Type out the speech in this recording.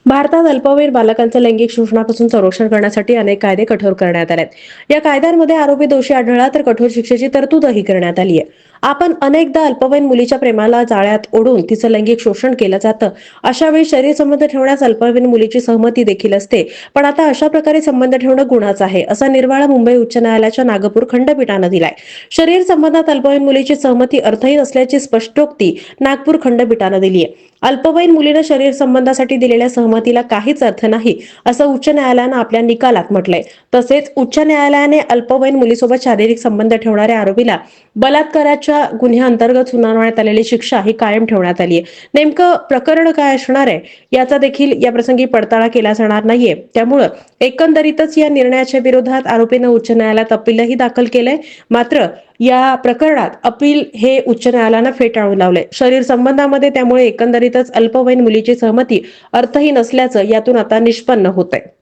भारतात अल्पवयीन बालकांचं लैंगिक शोषणापासून संरक्षण करण्यासाठी अनेक कायदे कठोर करण्यात आले आहेत. या कायद्यांमध्ये आरोपी दोषी आढळला तर कठोर शिक्षेची तरतूदही करण्यात आली आहे. आपण अनेकदा अल्पवयीन मुलीच्या प्रेमाला जाळ्यात ओढून तिचं लैंगिक शोषण केलं जातं. अशा वेळी शरीर संबंध ठेवण्यास अल्पवयीन मुलीची सहमती देखील असते. पण आता अशा प्रकारे संबंध ठेवणं गुन्हाच आहे, असा निर्वाळा मुंबई उच्च न्यायालयाच्या नागपूर खंडपीठानं दिलाय. शरीर संबंधात अल्पवयीन मुलीची सहमती अर्थहीन असल्याची स्पष्टोक्ती नागपूर खंडपीठानं दिली आहे. अल्पवयीन मुलीनं शरीर संबंधासाठी दिलेल्या सहमतीला काहीच अर्थ नाही, असं उच्च न्यायालयानं आपल्या निकालात म्हटलंय. तसेच उच्च न्यायालयाने अल्पवयीन मुलीसोबत शारीरिक संबंध ठेवणाऱ्या आरोपीला बलात्काराच्या गुन्ह्याअंतर्गत सुनावण्यात आलेली शिक्षा ही कायम ठेवण्यात आली आहे. नेमकं प्रकरण काय असणार आहे याचा देखील या प्रसंगी पडताळा केला जाणार नाहीये. त्यामुळं एकंदरीतच या निर्णयाच्या विरोधात आरोपीनं उच्च न्यायालयात अपीलही दाखल केलंय. मात्र या प्रकरणात अपील हे उच्च न्यायालयानं फेटाळून लावलंय. शरीर संबंधामध्ये त्यामुळे एकंदरीतच अल्पवयीन मुलीची सहमती अर्थहीन असल्याचं यातून आता निष्पन्न होतंय.